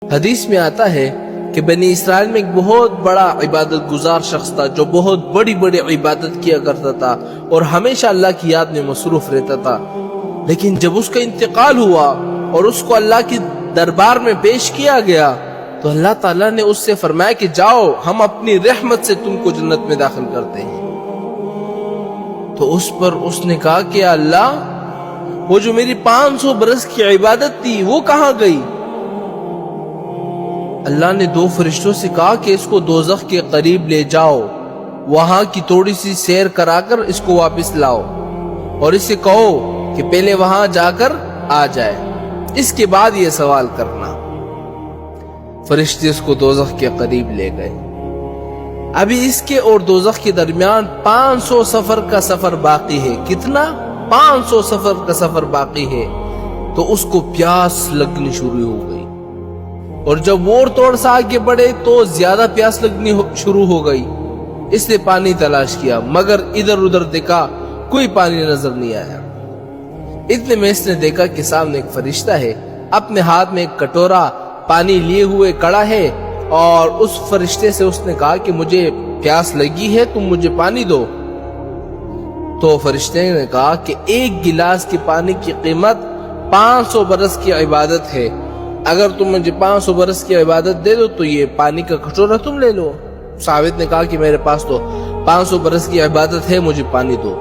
حدیث میں آتا ہے کہ بنی اسرائیل میں ایک بہت بڑا عبادت گزار شخص تھا جو بہت بڑی بڑی عبادت کیا کرتا تھا اور ہمیشہ اللہ کی یاد میں مصروف رہتا تھا، لیکن جب اس کا انتقال ہوا اور اس کو اللہ کے دربار میں پیش کیا گیا تو اللہ تعالیٰ نے اس سے فرمایا کہ جاؤ، ہم اپنی رحمت سے تم کو جنت میں داخل کرتے ہیں۔ تو اس پر اس نے کہا کہ اللہ، وہ جو میری 500 برس کی عبادت تھی وہ کہاں گئی؟ اللہ نے 2 فرشتوں سے کہا کہ اس کو دوزخ کے قریب لے جاؤ، وہاں کی تھوڑی سی سیر کرا کر اس کو واپس لاؤ اور اسے کہو کہ پہلے وہاں جا کر آ جائے، اس کے بعد یہ سوال کرنا۔ فرشتے اس کو دوزخ کے قریب لے گئے۔ ابھی اس کے اور دوزخ کے درمیان 500 سفر کا سفر باقی ہے۔ کتنا؟ 500 سفر کا سفر باقی ہے۔ تو اس کو پیاس لگنی شروع ہو گئی، اور جب اور توڑ سا آگے بڑھے تو زیادہ پیاس لگنی شروع ہو گئی۔ اس نے پانی تلاش کیا مگر ادھر ادھر دیکھا، کوئی پانی نظر نہیں آیا۔ اتنے میں اس نے دیکھا کہ سامنے ایک فرشتہ ہے، اپنے ہاتھ میں ایک کٹورا پانی لیے ہوئے کڑا ہے، اور اس فرشتے سے اس نے کہا کہ مجھے پیاس لگی ہے، تم مجھے پانی دو۔ تو فرشتے نے کہا کہ 1 گلاس کے پانی کی قیمت 500 برس کی عبادت ہے، اگر تم مجھے 500 برس کی عبادت دے دو تو یہ پانی کا کٹورا تم لے لو۔ ثابت نے کہا کہ میرے پاس تو 500 برس کی عبادت ہے، مجھے پانی دو،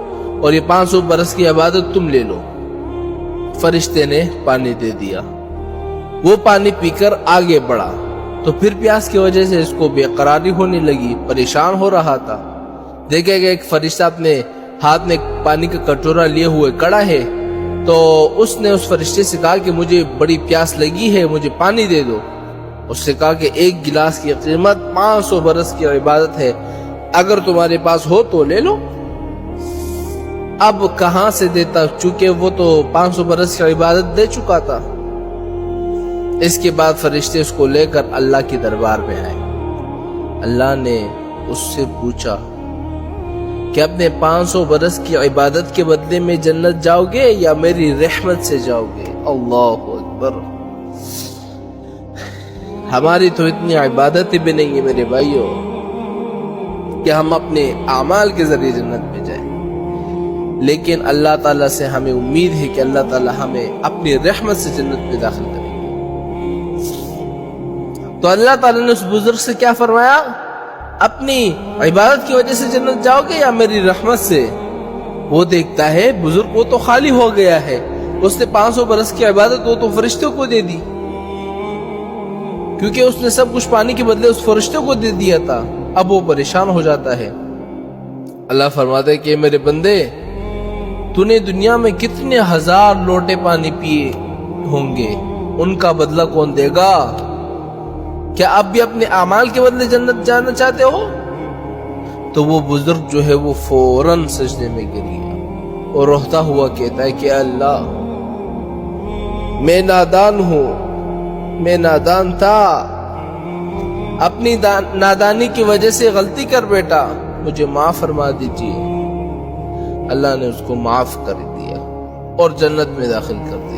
اور یہ 500 برس کی عبادت تم لے لو۔ فرشتے نے پانی دے دیا، وہ پانی پی کر آگے بڑھا تو پھر پیاس کی وجہ سے اس کو بے قراری ہونے لگی، پریشان ہو رہا تھا۔ دیکھے گا ایک فرشتہ اپنے ہاتھ میں پانی کا کٹورا لیے ہوئے کڑا ہے، تو اس نے اس فرشتے سے کہا کہ مجھے بڑی پیاس لگی ہے، مجھے پانی دے دو۔ اس سے کہا کہ 1 گلاس کی قیمت 500 برس کی عبادت ہے، اگر تمہارے پاس ہو تو لے لو۔ اب کہاں سے دیتا، چونکہ وہ تو 500 برس کی عبادت دے چکا تھا۔ اس کے بعد فرشتے اس کو لے کر اللہ کے دربار میں آئے۔ اللہ نے اس سے پوچھا کہ اپنے 500 برس کی عبادت کے بدلے میں جنت جاؤ گے یا میری رحمت سے جاؤ گے؟ اللہ اکبر! ہماری تو اتنی عبادتیں بھی نہیں ہیں میرے بھائیوں کہ ہم اپنے اعمال کے ذریعے جنت میں جائیں، لیکن اللہ تعالیٰ سے ہمیں امید ہے کہ اللہ تعالیٰ ہمیں اپنی رحمت سے جنت میں داخل کرے۔ تو اللہ تعالیٰ نے اس بزرگ سے کیا فرمایا؟ اپنی عبادت کی وجہ سے جنت جاؤ گے یا میری رحمت سے؟ وہ دیکھتا ہے بزرگ وہ تو خالی ہو گیا ہے، اس نے 500 برس کی عبادت وہ تو فرشتوں کو دے دی، کیونکہ اس نے سب کچھ پانی کے بدلے اس فرشتوں کو دے دیا تھا۔ اب وہ پریشان ہو جاتا ہے۔ اللہ فرماتا ہے کہ میرے بندے، تو نے دنیا میں کتنے 1000 لوٹے پانی پیے ہوں گے، ان کا بدلہ کون دے گا؟ کیا اب بھی اپنے اعمال کے بدلے جنت جانا چاہتے ہو؟ تو وہ بزرگ جو ہے وہ فوراً سجدے میں گر گیا اور روتا ہوا کہتا ہے کہ اللہ، میں نادان ہوں، میں نادان تھا، اپنی نادانی کی وجہ سے غلطی کر بیٹا، مجھے معاف فرما دیجیے۔ اللہ نے اس کو معاف کر دیا اور جنت میں داخل کر دیا۔